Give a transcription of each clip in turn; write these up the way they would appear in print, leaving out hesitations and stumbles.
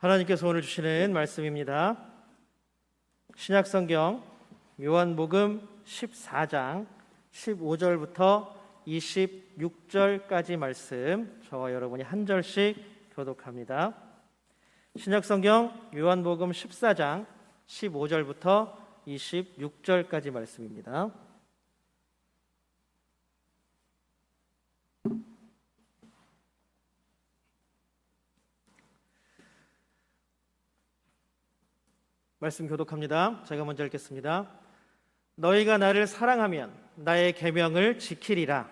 하나님께서 오늘 주시는 말씀입니다. 신약성경 요한복음 14장 15절부터 26절까지 말씀, 저와 여러분이 한 절씩 교독합니다. 신약성경 요한복음 14장 15절부터 26절까지 말씀입니다. 말씀 교독합니다. 제가 먼저 읽겠습니다. 너희가 나를 사랑하면 나의 계명을 지키리라.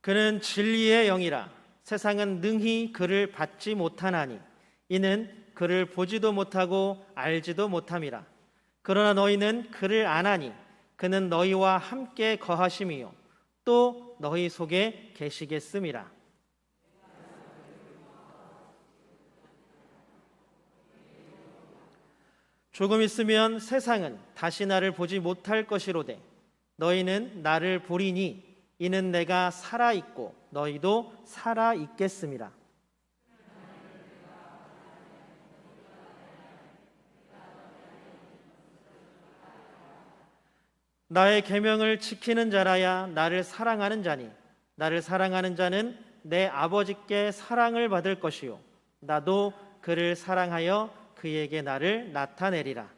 그는 진리의 영이라. 세상은 능히 그를 받지 못하나니 이는 그를 보지도 못하고 알지도 못함이라. 그러나 너희는 그를 아나니 그는 너희와 함께 거하심이요 또 너희 속에 계시겠음이라. 조금 있으면 세상은 다시 나를 보지 못할 것이로되 너희는 나를 보리니 이는 내가 살아있고 너희도 살아있겠음이라. 나의 계명을 지키는 자라야 나를 사랑하는 자니 나를 사랑하는 자는 내 아버지께 사랑을 받을 것이요 나도 그를 사랑하여 그에게 나를 나타내리라.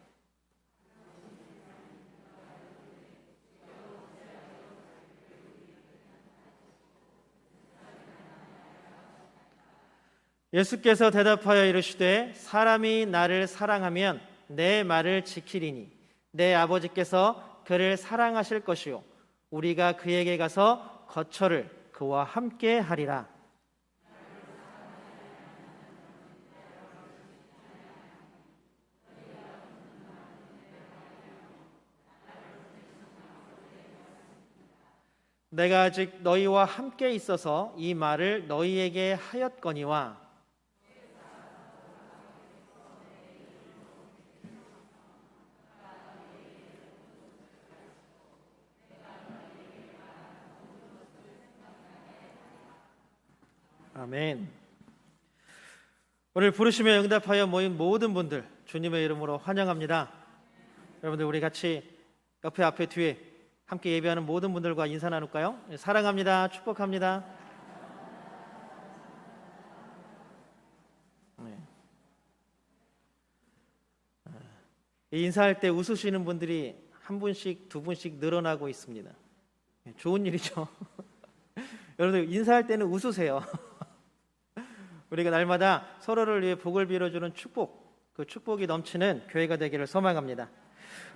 예수께서 대답하여 이르시되 사람이 나를 사랑하면 내 말을 지키리니 내 아버지께서 그를 사랑하실 것이요 우리가 그에게 가서 거처를 그와 함께 하리라. 내가 아직 너희와 함께 있어서 이 말을 너희에게 하였거니와 아멘. 오늘 부르심에 응답하여 모인 모든 분들 주님의 이름으로 환영합니다. 여러분들 우리 같이 옆에 앞에 뒤에 함께 예배하는 모든 분들과 인사 나눌까요? 사랑합니다. 축복합니다. 네. 인사할 때 웃으시는 분들이 한 분씩 두 분씩 늘어나고 있습니다. 좋은 일이죠. 여러분들 인사할 때는 웃으세요. 우리가 날마다 서로를 위해 복을 빌어주는 축복, 그 축복이 넘치는 교회가 되기를 소망합니다.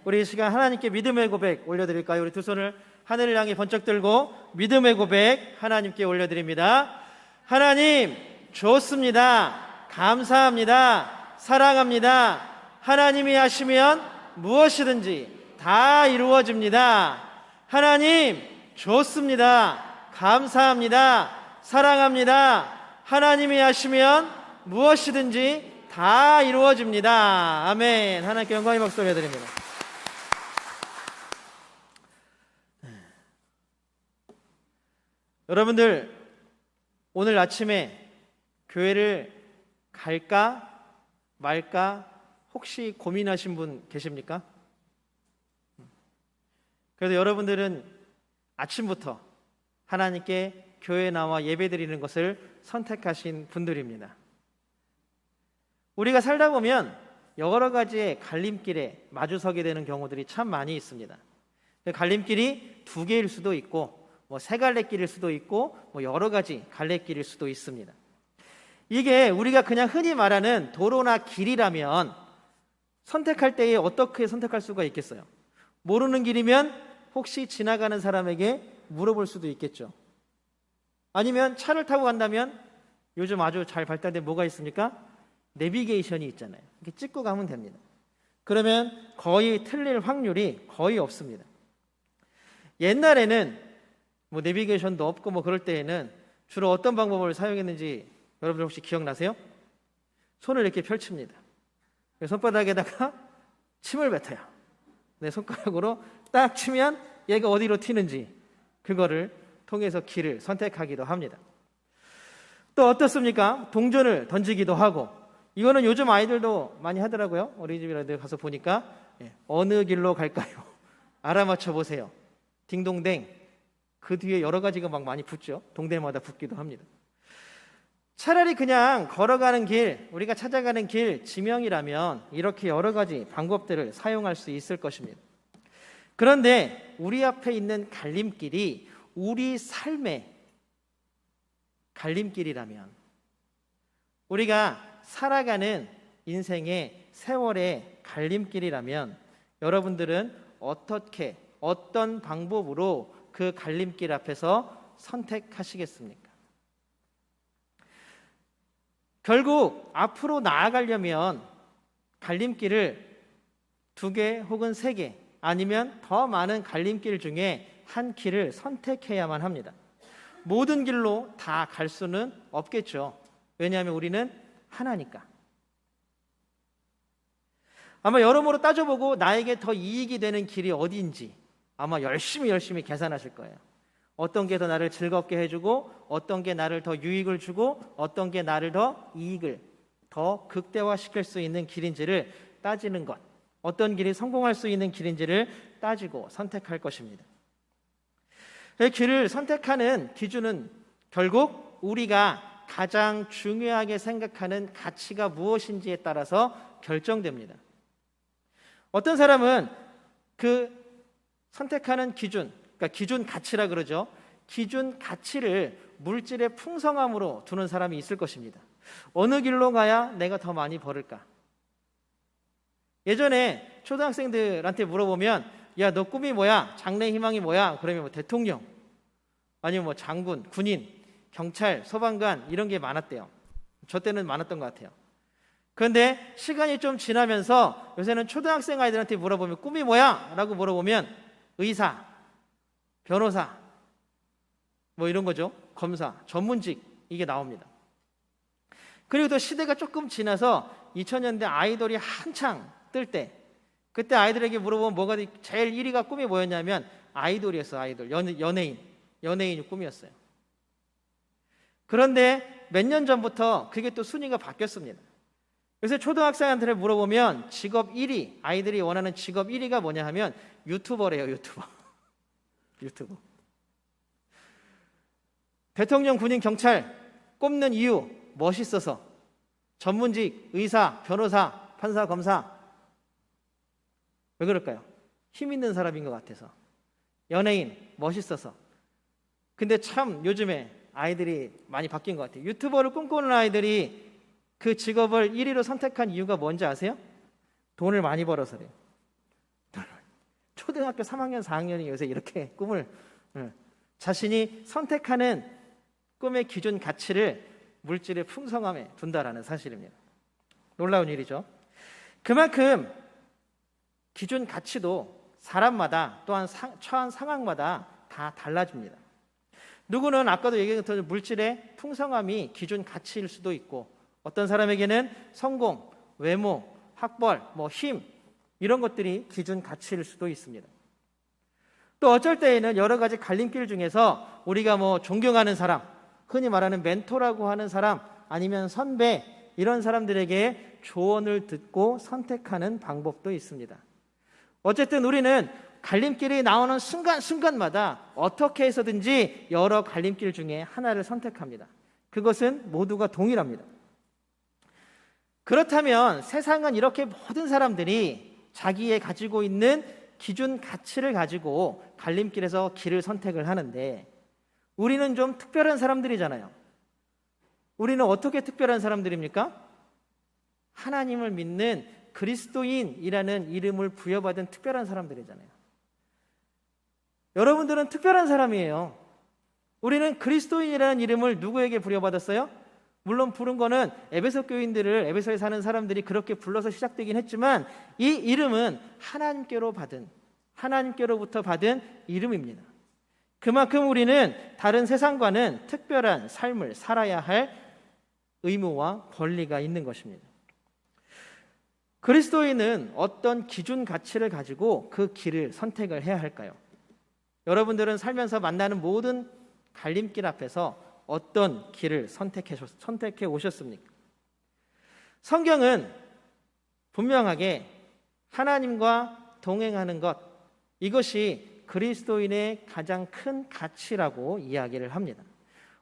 우리 이 시간 하나님께 믿음의 고백 올려드릴까요? 우리 두 손을 하늘을 향해 번쩍 들고 믿음의 고백 하나님께 올려드립니다. 하나님 좋습니다. 감사합니다. 사랑합니다. 하나님이 하시면 무엇이든지 다 이루어집니다. 하나님 좋습니다. 감사합니다. 사랑합니다. 하나님이 하시면 무엇이든지 다 이루어집니다. 아멘. 하나님께 영광의 박수 올려드립니다. 여러분들 오늘 아침에 교회를 갈까 말까 혹시 고민하신 분 계십니까? 그래도 여러분들은 아침부터 하나님께 교회에 나와 예배드리는 것을 선택하신 분들입니다. 우리가 살다 보면 여러 가지의 갈림길에 마주서게 되는 경우들이 참 많이 있습니다. 갈림길이 두 개일 수도 있고 세 갈래 길일 수도 있고 여러 가지 갈래길일 수도 있습니다. 이게 우리가 그냥 흔히 말하는 도로나 길이라면 선택할 때에 어떻게 선택할 수가 있겠어요? 모르는 길이면 혹시 지나가는 사람에게 물어볼 수도 있겠죠. 아니면 차를 타고 간다면 요즘 아주 잘 발달된 뭐가 있습니까? 내비게이션이 있잖아요. 이렇게 찍고 가면 됩니다. 그러면 거의 틀릴 확률이 거의 없습니다. 옛날에는 내비게이션도 없고 그럴 때에는 주로 어떤 방법을 사용했는지 여러분들 혹시 기억나세요? 손을 이렇게 펼칩니다. 손바닥에다가 침을 뱉어요. 내 손가락으로 딱 치면 얘가 어디로 튀는지 그거를 통해서 길을 선택하기도 합니다. 또 어떻습니까? 동전을 던지기도 하고, 이거는 요즘 아이들도 많이 하더라고요. 어린이집에 가서 보니까 어느 길로 갈까요? 알아맞혀 보세요. 딩동댕. 그 뒤에 여러 가지가 막 많이 붙죠. 동대마다 붙기도 합니다. 차라리 그냥 걸어가는 길, 우리가 찾아가는 길 지명이라면 이렇게 여러 가지 방법들을 사용할 수 있을 것입니다. 그런데 우리 앞에 있는 갈림길이 우리 삶의 갈림길이라면, 우리가 살아가는 인생의 세월의 갈림길이라면 여러분들은 어떻게, 어떤 방법으로 그 갈림길 앞에서 선택하시겠습니까? 결국 앞으로 나아가려면 갈림길을 2개 혹은 3개 아니면 더 많은 갈림길 중에 한 길을 선택해야만 합니다. 모든 길로 다 갈 수는 없겠죠. 왜냐하면 우리는 하나니까. 아마 여러모로 따져보고 나에게 더 이익이 되는 길이 어디인지 아마 열심히 계산하실 거예요. 어떤 게 더 나를 즐겁게 해주고, 어떤 게 나를 더 유익을 주고, 어떤 게 나를 더 이익을 더 극대화시킬 수 있는 길인지를 따지는 것, 어떤 길이 성공할 수 있는 길인지를 따지고 선택할 것입니다. 그 길을 선택하는 기준은 결국 우리가 가장 중요하게 생각하는 가치가 무엇인지에 따라서 결정됩니다. 어떤 사람은 그 선택하는 기준, 그러니까 기준 가치라 그러죠. 기준 가치를 물질의 풍성함으로 두는 사람이 있을 것입니다. 어느 길로 가야 내가 더 많이 벌을까? 예전에 초등학생들한테 물어보면, 야, 너 꿈이 뭐야? 장래 희망이 뭐야? 그러면 뭐 대통령, 아니면 뭐 장군, 군인, 경찰, 소방관 이런 게 많았대요. 저 때는 많았던 것 같아요. 그런데 시간이 좀 지나면서 요새는 초등학생 아이들한테 물어보면 꿈이 뭐야? 라고 물어보면 의사, 변호사, 뭐 이런 거죠. 검사, 전문직 이게 나옵니다. 그리고 또 시대가 조금 지나서 2000년대 아이돌이 한창 뜰 때, 그때 아이들에게 물어보면 뭐가 제일 1위가 꿈이 뭐였냐면 아이돌이었어. 아이돌, 연예인이 꿈이었어요. 그런데 몇 년 전부터 그게 또 순위가 바뀌었습니다. 요새 초등학생한테 물어보면 직업 1위, 아이들이 원하는 직업 1위가 뭐냐 하면 유튜버래요. 유튜버. 대통령, 군인, 경찰 꼽는 이유 멋있어서. 전문직, 의사, 변호사, 판사, 검사. 왜 그럴까요? 힘 있는 사람인 것 같아서. 연예인 멋있어서. 근데 참 요즘에 아이들이 많이 바뀐 것 같아요. 유튜버를 꿈꾸는 아이들이 그 직업을 1위로 선택한 이유가 뭔지 아세요? 돈을 많이 벌어서 그래요. 초등학교 3학년, 4학년이 요새 이렇게 꿈을, 자신이 선택하는 꿈의 기준 가치를 물질의 풍성함에 둔다라는 사실입니다. 놀라운 일이죠. 그만큼 기준 가치도 사람마다, 또한 처한 상황마다 다 달라집니다. 누구는 아까도 얘기했던 물질의 풍성함이 기준 가치일 수도 있고, 어떤 사람에게는 성공, 외모, 학벌, 힘 이런 것들이 기준 가치일 수도 있습니다. 또 어쩔 때에는 여러 가지 갈림길 중에서 우리가 존경하는 사람, 흔히 말하는 멘토라고 하는 사람, 아니면 선배, 이런 사람들에게 조언을 듣고 선택하는 방법도 있습니다. 어쨌든 우리는 갈림길이 나오는 순간마다 어떻게 해서든지 여러 갈림길 중에 하나를 선택합니다. 그것은 모두가 동일합니다. 그렇다면 세상은 이렇게 모든 사람들이 자기의 가지고 있는 기준 가치를 가지고 갈림길에서 길을 선택을 하는데, 우리는 좀 특별한 사람들이잖아요. 우리는 어떻게 특별한 사람들입니까? 하나님을 믿는 그리스도인이라는 이름을 부여받은 특별한 사람들이잖아요. 여러분들은 특별한 사람이에요. 우리는 그리스도인이라는 이름을 누구에게 부여받았어요? 물론 부른 거는 에베소 교인들을, 에베소에 사는 사람들이 그렇게 불러서 시작되긴 했지만, 이 이름은 하나님께로부터 받은 이름입니다. 그만큼 우리는 다른 세상과는 특별한 삶을 살아야 할 의무와 권리가 있는 것입니다. 그리스도인은 어떤 기준 가치를 가지고 그 길을 선택을 해야 할까요? 여러분들은 살면서 만나는 모든 갈림길 앞에서 어떤 길을 선택해 오셨습니까? 성경은 분명하게 하나님과 동행하는 것, 이것이 그리스도인의 가장 큰 가치라고 이야기를 합니다.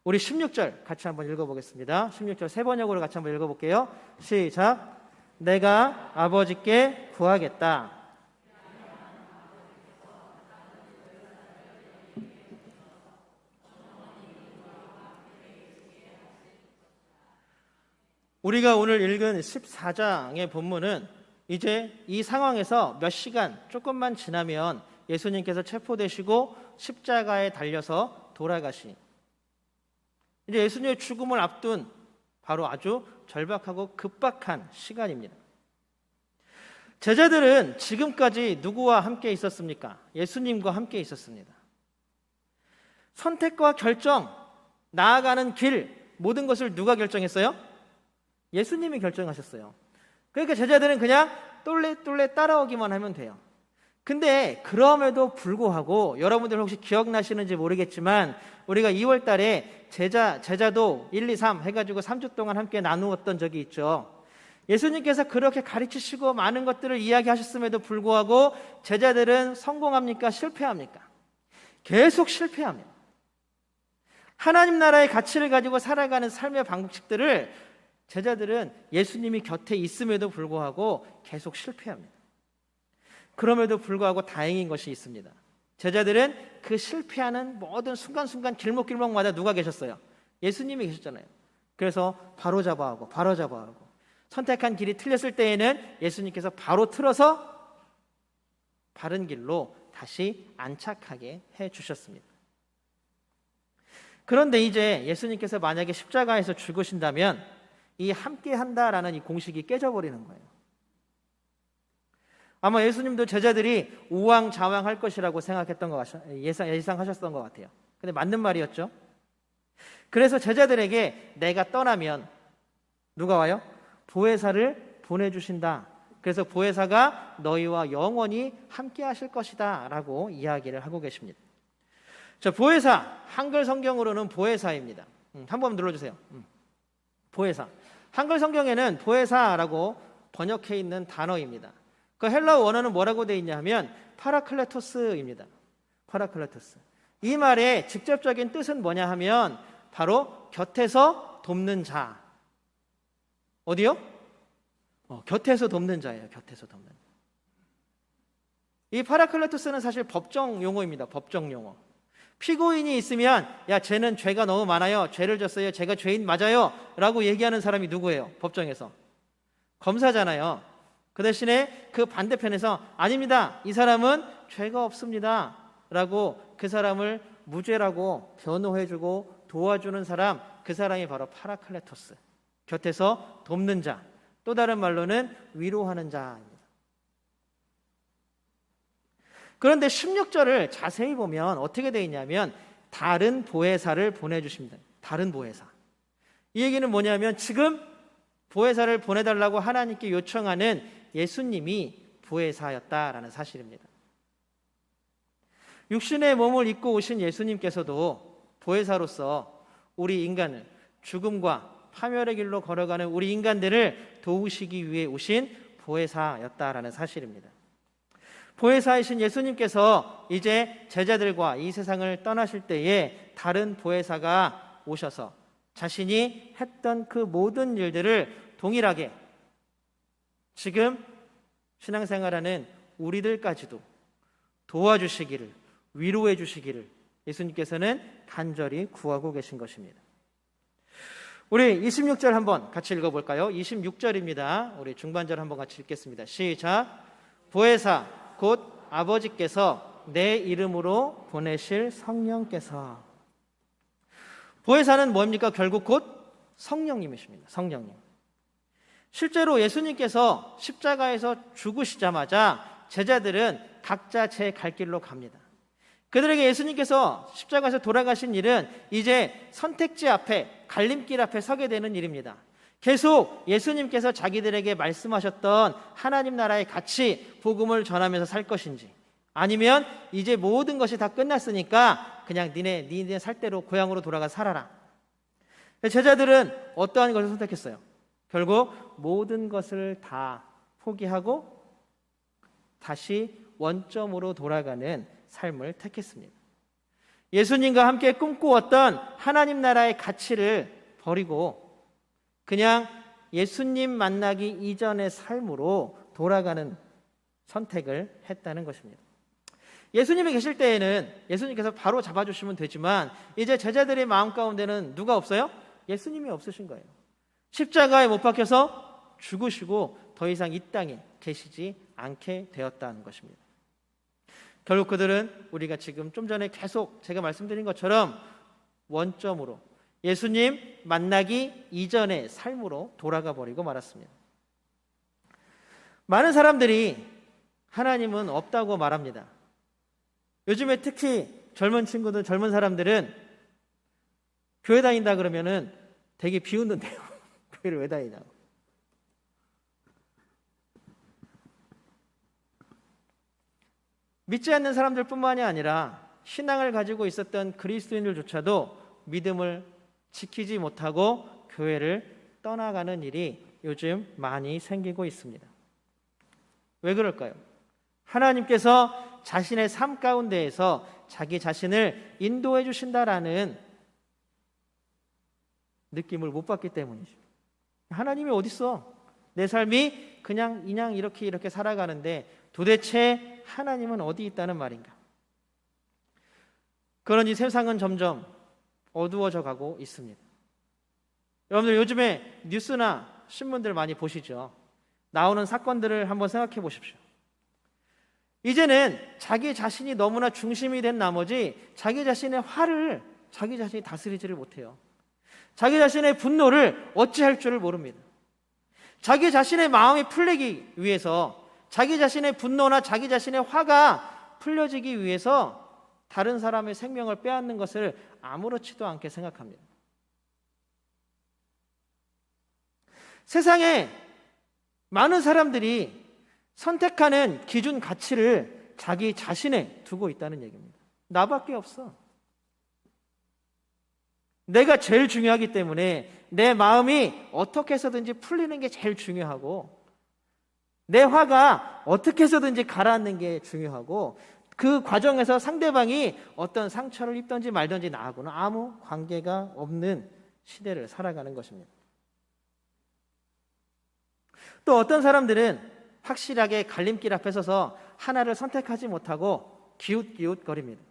우리 16절 같이 한번 읽어보겠습니다. 16절 세 번역으로 같이 한번 읽어볼게요. 시작. 내가 아버지께 구하겠다. 우리가 오늘 읽은 14장의 본문은 이제 이 상황에서 몇 시간 조금만 지나면 예수님께서 체포되시고 십자가에 달려서 돌아가시, 이제 예수님의 죽음을 앞둔 바로 아주 절박하고 급박한 시간입니다. 제자들은 지금까지 누구와 함께 있었습니까? 예수님과 함께 있었습니다. 선택과 결정, 나아가는 길, 모든 것을 누가 결정했어요? 예수님이 결정하셨어요. 그러니까 제자들은 그냥 똘레똘레 따라오기만 하면 돼요. 근데 그럼에도 불구하고 여러분들 혹시 기억나시는지 모르겠지만 우리가 2월 달에 제자도 1, 2, 3 해가지고 3주 동안 함께 나누었던 적이 있죠. 예수님께서 그렇게 가르치시고 많은 것들을 이야기하셨음에도 불구하고 제자들은 성공합니까? 실패합니까? 계속 실패합니다. 하나님 나라의 가치를 가지고 살아가는 삶의 방식들을 제자들은 예수님이 곁에 있음에도 불구하고 계속 실패합니다. 그럼에도 불구하고 다행인 것이 있습니다. 제자들은 그 실패하는 모든 순간순간 길목길목마다 누가 계셨어요? 예수님이 계셨잖아요. 그래서 바로잡아하고 선택한 길이 틀렸을 때에는 예수님께서 바로 틀어서 바른 길로 다시 안착하게 해주셨습니다. 그런데 이제 예수님께서 만약에 십자가에서 죽으신다면 이 함께한다라는 이 공식이 깨져버리는 거예요. 아마 예수님도 제자들이 우왕좌왕할 것이라고 생각했던 것 예상하셨던 것 같아요. 근데 맞는 말이었죠. 그래서 제자들에게 내가 떠나면 누가 와요? 보혜사를 보내주신다. 그래서 보혜사가 너희와 영원히 함께 하실 것이다 라고 이야기를 하고 계십니다. 자, 보혜사, 한글 성경으로는 보혜사입니다. 한번 눌러주세요. 보혜사. 한글 성경에는 보혜사라고 번역해 있는 단어입니다. 그 헬라어 원어는 뭐라고 되어 있냐 하면 파라클레토스입니다. 파라클레토스. 이 말의 직접적인 뜻은 뭐냐 하면 바로 곁에서 돕는 자. 어디요? 곁에서 돕는 자예요. 곁에서 돕는 자. 이 파라클레토스는 사실 법정 용어입니다. 법정 용어. 피고인이 있으면 야, 쟤는 죄가 너무 많아요. 죄를 졌어요. 제가 죄인 맞아요. 라고 얘기하는 사람이 누구예요? 법정에서. 검사잖아요. 그 대신에 그 반대편에서 아닙니다. 이 사람은 죄가 없습니다. 라고 그 사람을 무죄라고 변호해주고 도와주는 사람, 그 사람이 바로 파라클레토스. 곁에서 돕는 자. 또 다른 말로는 위로하는 자입니다. 그런데 16절을 자세히 보면 어떻게 되어 있냐면 다른 보혜사를 보내주십니다. 다른 보혜사. 이 얘기는 뭐냐면 지금 보혜사를 보내달라고 하나님께 요청하는 예수님이 보혜사였다라는 사실입니다. 육신의 몸을 입고 오신 예수님께서도 보혜사로서 우리 인간을 죽음과 파멸의 길로 걸어가는 우리 인간들을 도우시기 위해 오신 보혜사였다라는 사실입니다. 보혜사이신 예수님께서 이제 제자들과 이 세상을 떠나실 때에 다른 보혜사가 오셔서 자신이 했던 그 모든 일들을 동일하게 지금 신앙생활하는 우리들까지도 도와주시기를, 위로해 주시기를 예수님께서는 간절히 구하고 계신 것입니다. 우리 26절 한번 같이 읽어볼까요? 26절입니다. 우리 중반절 한번 같이 읽겠습니다. 시작. 보혜사 곧 아버지께서 내 이름으로 보내실 성령께서. 보혜사는 뭡니까? 결국 곧 성령님이십니다. 성령님. 실제로 예수님께서 십자가에서 죽으시자마자 제자들은 각자 제 갈 길로 갑니다. 그들에게 예수님께서 십자가에서 돌아가신 일은 이제 선택지 앞에, 갈림길 앞에 서게 되는 일입니다. 계속 예수님께서 자기들에게 말씀하셨던 하나님 나라의 가치, 복음을 전하면서 살 것인지, 아니면 이제 모든 것이 다 끝났으니까 그냥 니네 살 대로 고향으로 돌아가 살아라. 제자들은 어떠한 것을 선택했어요? 결국 모든 것을 다 포기하고 다시 원점으로 돌아가는 삶을 택했습니다. 예수님과 함께 꿈꾸었던 하나님 나라의 가치를 버리고 그냥 예수님 만나기 이전의 삶으로 돌아가는 선택을 했다는 것입니다. 예수님이 계실 때에는 예수님께서 바로 잡아주시면 되지만 이제 제자들의 마음 가운데는 누가 없어요? 예수님이 없으신 거예요. 십자가에 못 박혀서 죽으시고 더 이상 이 땅에 계시지 않게 되었다는 것입니다. 결국 그들은 우리가 지금 좀 전에 계속 제가 말씀드린 것처럼 원점으로 예수님 만나기 이전의 삶으로 돌아가 버리고 말았습니다. 많은 사람들이 하나님은 없다고 말합니다. 요즘에 특히 젊은 친구들, 젊은 사람들은 교회 다닌다 그러면은 되게 비웃는데요. 교회를 왜 다니냐고. 믿지 않는 사람들뿐만이 아니라 신앙을 가지고 있었던 그리스도인들조차도 믿음을 지키지 못하고 교회를 떠나가는 일이 요즘 많이 생기고 있습니다. 왜 그럴까요? 하나님께서 자신의 삶 가운데에서 자기 자신을 인도해 주신다라는 느낌을 못 받기 때문이죠. 하나님이 어디 있어? 내 삶이 그냥 이렇게 살아가는데 도대체 하나님은 어디 있다는 말인가? 그러니 세상은 점점 어두워져 가고 있습니다. 여러분들 요즘에 뉴스나 신문들 많이 보시죠? 나오는 사건들을 한번 생각해 보십시오. 이제는 자기 자신이 너무나 중심이 된 나머지 자기 자신의 화를 자기 자신이 다스리지를 못해요. 자기 자신의 분노를 어찌할 줄을 모릅니다. 자기 자신의 마음이 풀리기 위해서, 자기 자신의 분노나 자기 자신의 화가 풀려지기 위해서 다른 사람의 생명을 빼앗는 것을 아무렇지도 않게 생각합니다. 세상에 많은 사람들이 선택하는 기준 가치를 자기 자신에 두고 있다는 얘기입니다. 나밖에 없어. 내가 제일 중요하기 때문에 내 마음이 어떻게 해서든지 풀리는 게 제일 중요하고 내 화가 어떻게 해서든지 가라앉는 게 중요하고 그 과정에서 상대방이 어떤 상처를 입든지 말든지 나하고는 아무 관계가 없는 시대를 살아가는 것입니다. 또 어떤 사람들은 확실하게 갈림길 앞에 서서 하나를 선택하지 못하고 기웃기웃거립니다.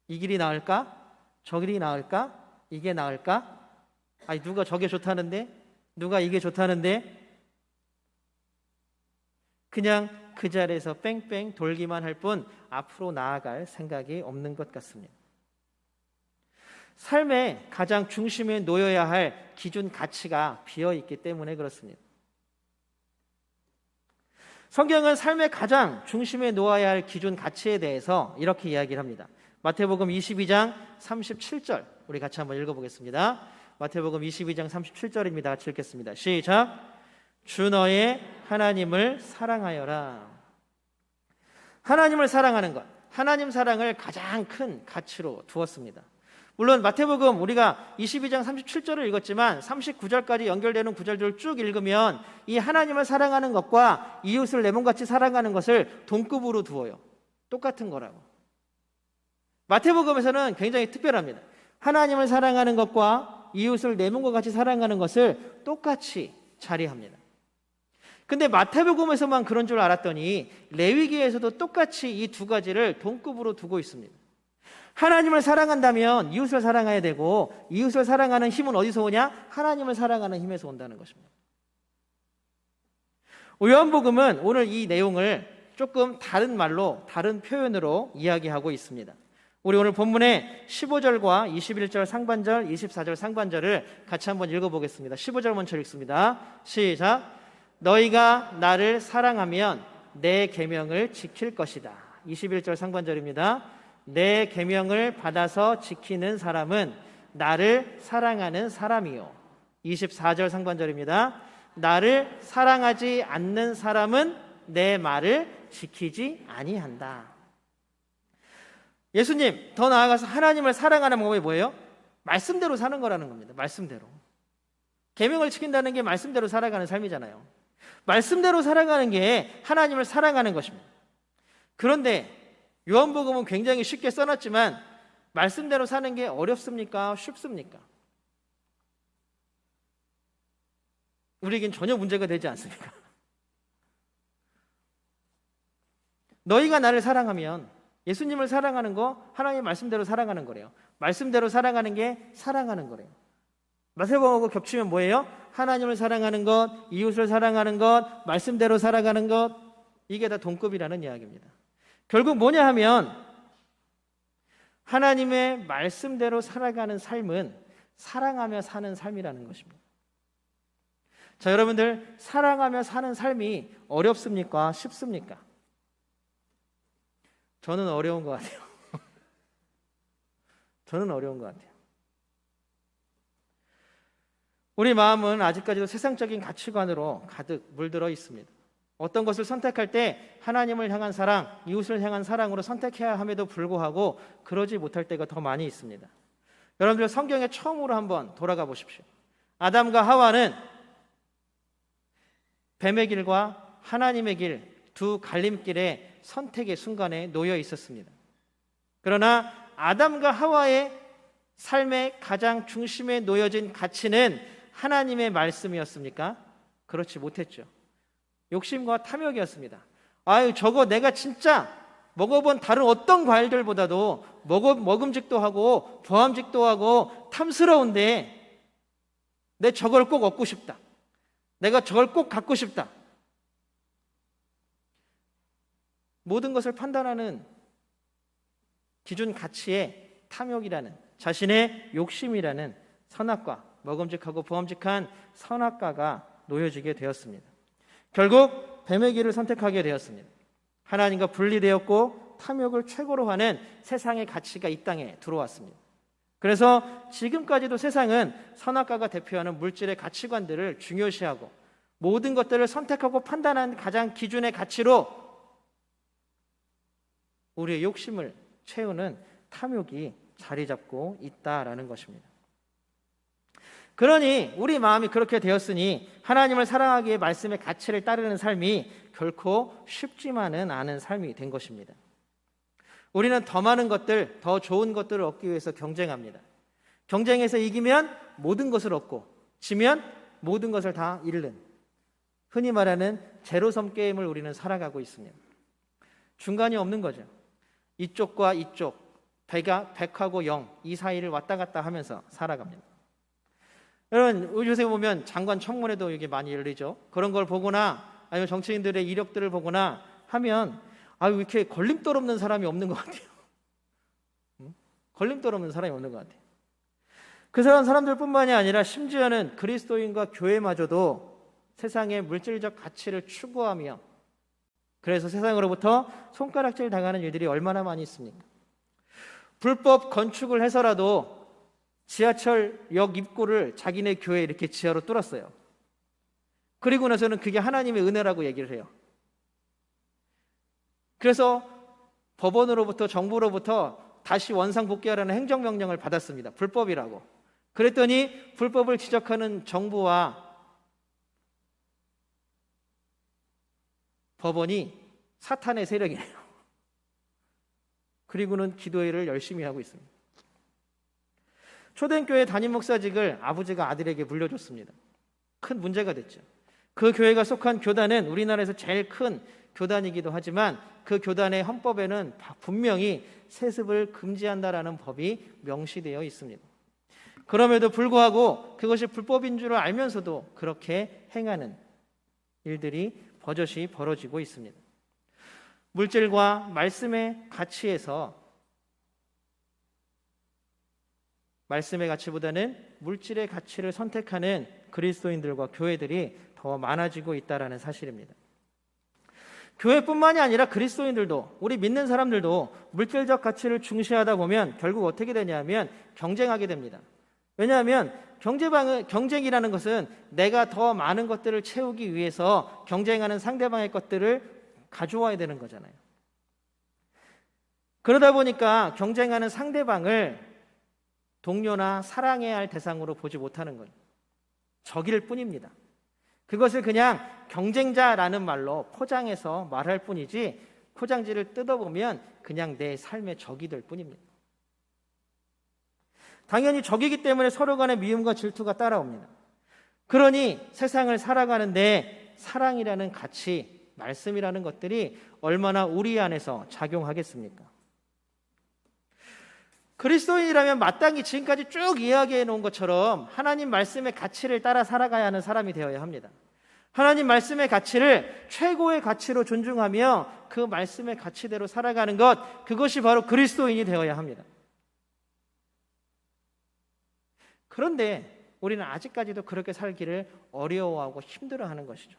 이 길이 나을까? 저 길이 나을까? 이게 나을까? 아니 누가 저게 좋다는데? 누가 이게 좋다는데? 그냥 그 자리에서 뺑뺑 돌기만 할 뿐 앞으로 나아갈 생각이 없는 것 같습니다. 삶의 가장 중심에 놓여야 할 기준 가치가 비어있기 때문에 그렇습니다. 성경은 삶의 가장 중심에 놓아야 할 기준 가치에 대해서 이렇게 이야기를 합니다. 마태복음 22장 37절 우리 같이 한번 읽어보겠습니다. 마태복음 22장 37절입니다. 같이 읽겠습니다. 시작. 주 너의 하나님을 사랑하여라. 하나님을 사랑하는 것, 하나님 사랑을 가장 큰 가치로 두었습니다. 물론 마태복음 우리가 22장 37절을 읽었지만 39절까지 연결되는 구절들을 쭉 읽으면 이 하나님을 사랑하는 것과 이웃을 내 몸같이 사랑하는 것을 동급으로 두어요. 똑같은 거라고. 마태복음에서는 굉장히 특별합니다. 하나님을 사랑하는 것과 이웃을 내 몸과 같이 사랑하는 것을 똑같이 자리합니다. 근데 마태복음에서만 그런 줄 알았더니 레위기에서도 똑같이 이 두 가지를 동급으로 두고 있습니다. 하나님을 사랑한다면 이웃을 사랑해야 되고 이웃을 사랑하는 힘은 어디서 오냐? 하나님을 사랑하는 힘에서 온다는 것입니다. 요한복음은 오늘 이 내용을 조금 다른 말로, 다른 표현으로 이야기하고 있습니다. 우리 오늘 본문의 15절과 21절 상반절, 24절 상반절을 같이 한번 읽어보겠습니다. 15절 먼저 읽습니다. 시작. 너희가 나를 사랑하면 내 계명을 지킬 것이다. 21절 상반절입니다. 내 계명을 받아서 지키는 사람은 나를 사랑하는 사람이요 24절 상반절입니다. 나를 사랑하지 않는 사람은 내 말을 지키지 아니한다. 예수님, 더 나아가서 하나님을 사랑하는 방법이 뭐예요? 말씀대로 사는 거라는 겁니다. 말씀대로. 계명을 지킨다는 게 말씀대로 살아가는 삶이잖아요. 말씀대로 살아가는 게 하나님을 사랑하는 것입니다. 그런데 요한복음은 굉장히 쉽게 써놨지만 말씀대로 사는 게 어렵습니까? 쉽습니까? 우리에겐 전혀 문제가 되지 않습니까? 너희가 나를 사랑하면, 예수님을 사랑하는 거 하나님의 말씀대로 사랑하는 거래요. 말씀대로 사랑하는 게 사랑하는 거래요. 마태복음하고 겹치면 뭐예요? 하나님을 사랑하는 것, 이웃을 사랑하는 것, 말씀대로 살아가는 것, 이게 다 동급이라는 이야기입니다. 결국 뭐냐 하면 하나님의 말씀대로 살아가는 삶은 사랑하며 사는 삶이라는 것입니다. 자, 여러분들, 사랑하며 사는 삶이 어렵습니까? 쉽습니까? 저는 어려운 것 같아요. 저는 어려운 것 같아요. 우리 마음은 아직까지도 세상적인 가치관으로 가득 물들어 있습니다. 어떤 것을 선택할 때 하나님을 향한 사랑, 이웃을 향한 사랑으로 선택해야 함에도 불구하고 그러지 못할 때가 더 많이 있습니다. 여러분들, 성경에 처음으로 한번 돌아가 보십시오. 아담과 하와는 뱀의 길과 하나님의 길, 두 갈림길의 선택의 순간에 놓여 있었습니다. 그러나 아담과 하와의 삶의 가장 중심에 놓여진 가치는 하나님의 말씀이었습니까? 그렇지 못했죠. 욕심과 탐욕이었습니다. 아유, 저거 내가 진짜 먹어본 다른 어떤 과일들보다도 먹음직도 하고 보암직도 하고 탐스러운데 내 저걸 꼭 얻고 싶다. 내가 저걸 꼭 갖고 싶다. 모든 것을 판단하는 기준 가치에 탐욕이라는, 자신의 욕심이라는 선악과, 먹음직하고 보암직한 선악과가 놓여지게 되었습니다. 결국 뱀의 길을 선택하게 되었습니다. 하나님과 분리되었고 탐욕을 최고로 하는 세상의 가치가 이 땅에 들어왔습니다. 그래서 지금까지도 세상은 선악과가 대표하는 물질의 가치관들을 중요시하고 모든 것들을 선택하고 판단하는 가장 기준의 가치로 우리의 욕심을 채우는 탐욕이 자리 잡고 있다라는 것입니다. 그러니 우리 마음이 그렇게 되었으니 하나님을 사랑하기에 말씀의 가치를 따르는 삶이 결코 쉽지만은 않은 삶이 된 것입니다. 우리는 더 많은 것들, 더 좋은 것들을 얻기 위해서 경쟁합니다. 경쟁에서 이기면 모든 것을 얻고 지면 모든 것을 다 잃는, 흔히 말하는 제로섬 게임을 우리는 살아가고 있습니다. 중간이 없는 거죠. 이쪽과 이쪽, 100하고 0, 이 사이를 왔다 갔다 하면서 살아갑니다. 여러분, 요새 보면 장관 청문회도 이게 많이 열리죠. 그런 걸 보거나 아니면 정치인들의 이력들을 보거나 하면 왜 이렇게 걸림돌 없는 사람이 없는 것 같아요. 걸림돌 없는 사람이 없는 것 같아요. 그 사람들뿐만이 아니라 심지어는 그리스도인과 교회마저도 세상의 물질적 가치를 추구하며, 그래서 세상으로부터 손가락질 당하는 일들이 얼마나 많이 있습니까? 불법 건축을 해서라도 지하철역 입구를 자기네 교회에 이렇게 지하로 뚫었어요. 그리고 나서는 그게 하나님의 은혜라고 얘기를 해요. 그래서 법원으로부터, 정부로부터 다시 원상복귀하라는 행정명령을 받았습니다. 불법이라고. 그랬더니 불법을 지적하는 정부와 법원이 사탄의 세력이에요. 그리고는 기도회를 열심히 하고 있습니다. 초대교회 담임 목사직을 아버지가 아들에게 물려줬습니다. 큰 문제가 됐죠. 그 교회가 속한 교단은 우리나라에서 제일 큰 교단이기도 하지만 그 교단의 헌법에는 분명히 세습을 금지한다라는 법이 명시되어 있습니다. 그럼에도 불구하고 그것이 불법인 줄 알면서도 그렇게 행하는 일들이 버젓이 벌어지고 있습니다. 물질과 말씀의 가치에서 말씀의 가치보다는 물질의 가치를 선택하는 그리스도인들과 교회들이 더 많아지고 있다는 사실입니다. 교회뿐만이 아니라 그리스도인들도, 우리 믿는 사람들도 물질적 가치를 중시하다 보면 결국 어떻게 되냐면 경쟁하게 됩니다. 왜냐하면 경쟁이라는 것은 내가 더 많은 것들을 채우기 위해서 경쟁하는 상대방의 것들을 가져와야 되는 거잖아요. 그러다 보니까 경쟁하는 상대방을 동료나 사랑해야 할 대상으로 보지 못하는 거예요. 적일 뿐입니다. 그것을 그냥 경쟁자라는 말로 포장해서 말할 뿐이지, 포장지를 뜯어보면 그냥 내 삶의 적이 될 뿐입니다. 당연히 적이기 때문에 서로 간의 미움과 질투가 따라옵니다. 그러니 세상을 살아가는데 사랑이라는 가치, 말씀이라는 것들이 얼마나 우리 안에서 작용하겠습니까? 그리스도인이라면 마땅히 지금까지 쭉 이야기해 놓은 것처럼 하나님 말씀의 가치를 따라 살아가야 하는 사람이 되어야 합니다. 하나님 말씀의 가치를 최고의 가치로 존중하며 그 말씀의 가치대로 살아가는 것, 그것이 바로 그리스도인이 되어야 합니다. 그런데 우리는 아직까지도 그렇게 살기를 어려워하고 힘들어하는 것이죠.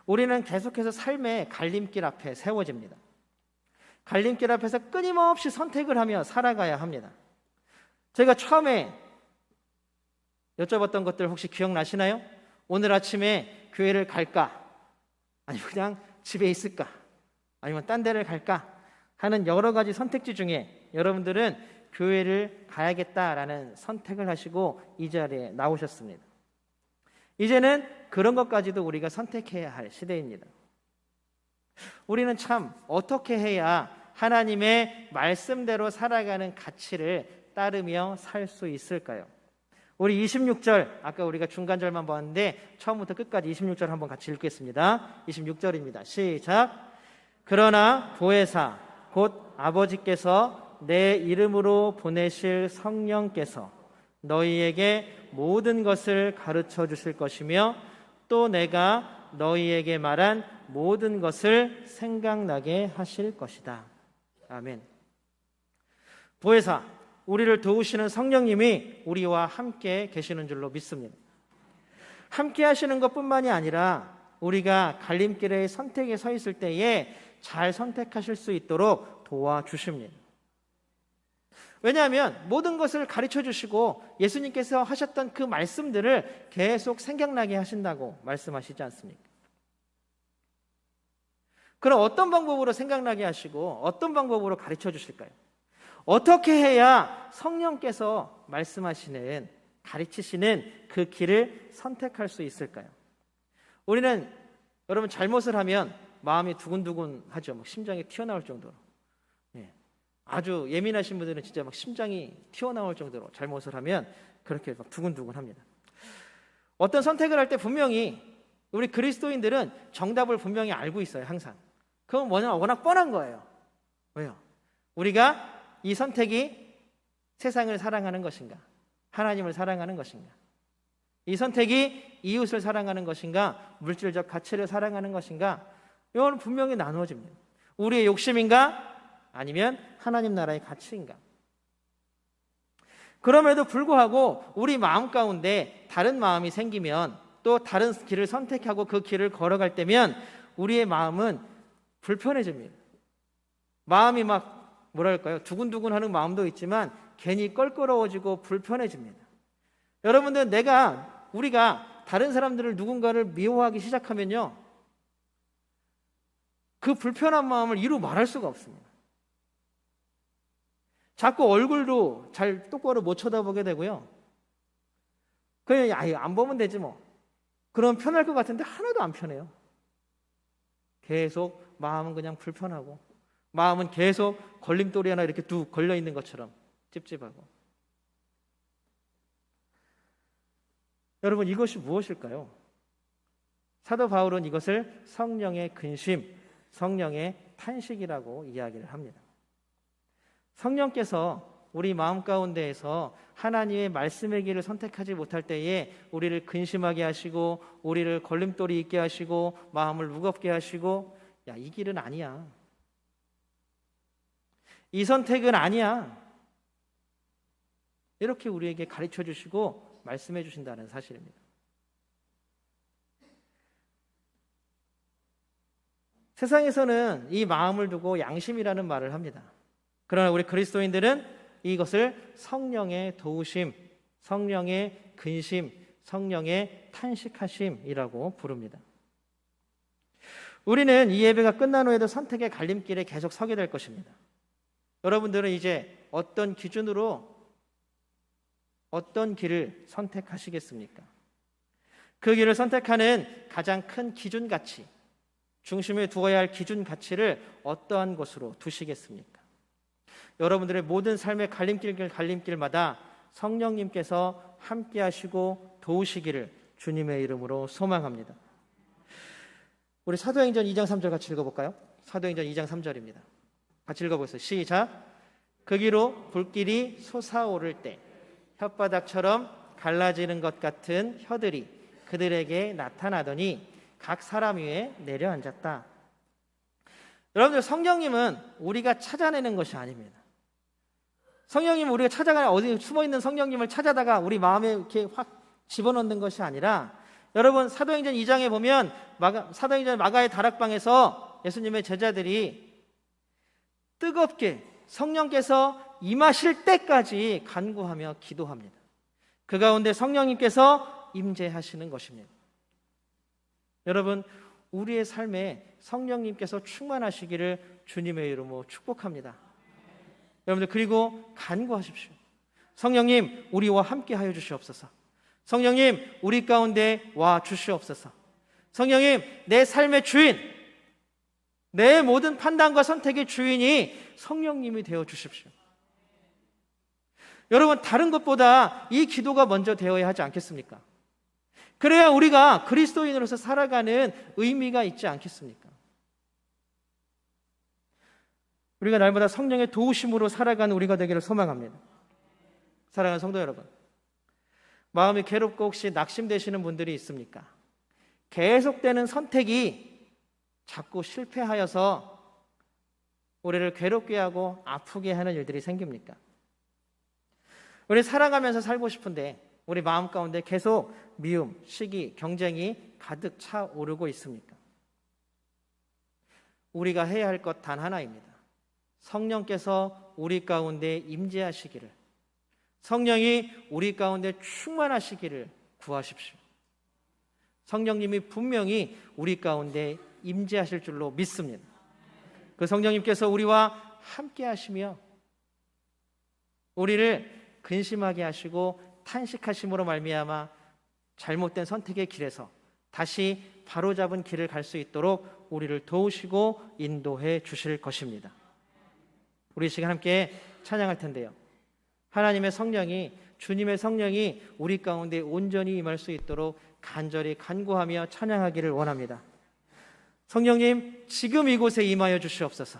우리는 계속해서 삶의 갈림길 앞에 세워집니다. 갈림길 앞에서 끊임없이 선택을 하며 살아가야 합니다. 제가 처음에 여쭤봤던 것들 혹시 기억나시나요? 오늘 아침에 교회를 갈까? 아니면 그냥 집에 있을까? 아니면 딴 데를 갈까? 하는 여러 가지 선택지 중에 여러분들은 교회를 가야겠다라는 선택을 하시고 이 자리에 나오셨습니다. 이제는 그런 것까지도 우리가 선택해야 할 시대입니다. 우리는 참 어떻게 해야 하나님의 말씀대로 살아가는 가치를 따르며 살 수 있을까요? 우리 26절, 아까 우리가 중간절만 봤는데 처음부터 끝까지 26절 한번 같이 읽겠습니다. 26절입니다. 시작. 그러나 보혜사 곧 아버지께서 내 이름으로 보내실 성령께서 너희에게 모든 것을 가르쳐 주실 것이며 또 내가 너희에게 말한 모든 것을 생각나게 하실 것이다. 아멘. 보혜사, 우리를 도우시는 성령님이 우리와 함께 계시는 줄로 믿습니다. 함께 하시는 것뿐만이 아니라 우리가 갈림길의 선택에 서 있을 때에 잘 선택하실 수 있도록 도와주십니다. 왜냐하면 모든 것을 가르쳐 주시고 예수님께서 하셨던 그 말씀들을 계속 생각나게 하신다고 말씀하시지 않습니까? 그럼 어떤 방법으로 생각나게 하시고 어떤 방법으로 가르쳐 주실까요? 어떻게 해야 성령께서 말씀하시는, 가르치시는 그 길을 선택할 수 있을까요? 우리는 여러분 잘못을 하면 마음이 두근두근 하죠. 막 심장이 튀어나올 정도로. 아주 예민하신 분들은 진짜 막 심장이 튀어나올 정도로 잘못을 하면 그렇게 막 두근두근 합니다. 어떤 선택을 할 때 분명히 우리 그리스도인들은 정답을 분명히 알고 있어요. 항상. 그건 워낙 뻔한 거예요. 왜요? 우리가 이 선택이 세상을 사랑하는 것인가, 하나님을 사랑하는 것인가, 이 선택이 이웃을 사랑하는 것인가, 물질적 가치를 사랑하는 것인가, 이건 분명히 나누어집니다. 우리의 욕심인가, 아니면 하나님 나라의 가치인가. 그럼에도 불구하고 우리 마음 가운데 다른 마음이 생기면, 또 다른 길을 선택하고 그 길을 걸어갈 때면 우리의 마음은 불편해집니다. 마음이 막 뭐랄까요, 두근두근하는 마음도 있지만 괜히 껄끄러워지고 불편해집니다. 여러분들, 우리가 다른 사람들을, 누군가를 미워하기 시작하면요, 그 불편한 마음을 이루 말할 수가 없습니다. 자꾸 얼굴도 잘 똑바로 못 쳐다보게 되고요. 그냥 안 보면 되지 뭐. 그럼 편할 것 같은데 하나도 안 편해요. 계속 마음은 그냥 불편하고, 마음은 계속 걸림돌이 하나 이렇게 뚝 걸려 있는 것처럼 찝찝하고. 여러분, 이것이 무엇일까요? 사도 바울은 이것을 성령의 근심, 성령의 탄식이라고 이야기를 합니다. 성령께서 우리 마음 가운데에서 하나님의 말씀의 길을 선택하지 못할 때에 우리를 근심하게 하시고, 우리를 걸림돌이 있게 하시고, 마음을 무겁게 하시고, 야, 이 길은 아니야, 이 선택은 아니야, 이렇게 우리에게 가르쳐 주시고 말씀해 주신다는 사실입니다. 세상에서는 이 마음을 두고 양심이라는 말을 합니다. 그러나 우리 그리스도인들은 이것을 성령의 도우심, 성령의 근심, 성령의 탄식하심이라고 부릅니다. 우리는 이 예배가 끝난 후에도 선택의 갈림길에 계속 서게 될 것입니다. 여러분들은 이제 어떤 기준으로 어떤 길을 선택하시겠습니까? 그 길을 선택하는 가장 큰 기준 가치, 중심에 두어야 할 기준 가치를 어떠한 것으로 두시겠습니까? 여러분들의 모든 삶의 갈림길마다 성령님께서 함께 하시고 도우시기를 주님의 이름으로 소망합니다. 우리 사도행전 2장 3절 같이 읽어볼까요? 사도행전 2장 3절입니다. 같이 읽어보세요. 시작. 거기로 불길이 솟아오를 때 혓바닥처럼 갈라지는 것 같은 혀들이 그들에게 나타나더니 각 사람 위에 내려앉았다. 여러분들, 성령님은 우리가 찾아내는 것이 아닙니다. 성령님은 우리가 찾아가는, 어디 숨어있는 성령님을 찾아다가 우리 마음에 이렇게 확 집어넣는 것이 아니라, 여러분, 사도행전 2장에 보면 사도행전 마가의 다락방에서 예수님의 제자들이 뜨겁게 성령께서 임하실 때까지 간구하며 기도합니다. 그 가운데 성령님께서 임재하시는 것입니다. 여러분, 우리의 삶에 성령님께서 충만하시기를 주님의 이름으로 축복합니다. 여러분들, 그리고 간구하십시오. 성령님, 우리와 함께 하여 주시옵소서. 성령님, 우리 가운데 와 주시옵소서. 성령님, 내 삶의 주인, 내 모든 판단과 선택의 주인이 성령님이 되어 주십시오. 여러분, 다른 것보다 이 기도가 먼저 되어야 하지 않겠습니까? 그래야 우리가 그리스도인으로서 살아가는 의미가 있지 않겠습니까? 우리가 날마다 성령의 도우심으로 살아가는 우리가 되기를 소망합니다. 사랑하는 성도 여러분, 마음이 괴롭고 혹시 낙심되시는 분들이 있습니까? 계속되는 선택이 자꾸 실패하여서 우리를 괴롭게 하고 아프게 하는 일들이 생깁니까? 우리 살아가면서 살고 싶은데 우리 마음 가운데 계속 미움, 시기, 경쟁이 가득 차오르고 있습니까? 우리가 해야 할 것 단 하나입니다. 성령께서 우리 가운데 임재하시기를, 성령이 우리 가운데 충만하시기를 구하십시오. 성령님이 분명히 우리 가운데 임재하실 줄로 믿습니다. 그 성령님께서 우리와 함께 하시며 우리를 근심하게 하시고 탄식하심으로 말미암아 잘못된 선택의 길에서 다시 바로잡은 길을 갈 수 있도록 우리를 도우시고 인도해 주실 것입니다. 우리 시간 함께 찬양할 텐데요, 하나님의 성령이, 주님의 성령이 우리 가운데 온전히 임할 수 있도록 간절히 간구하며 찬양하기를 원합니다. 성령님, 지금 이곳에 임하여 주시옵소서.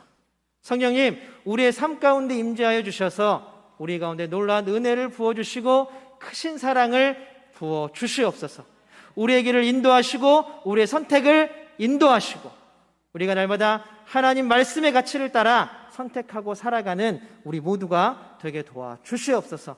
성령님, 우리의 삶 가운데 임재하여 주셔서 우리 가운데 놀라운 은혜를 부어주시고 크신 사랑을 부어주시옵소서. 우리의 길을 인도하시고 우리의 선택을 인도하시고 우리가 날마다 하나님 말씀의 가치를 따라 선택하고 살아가는 우리 모두가 되게 도와주시옵소서.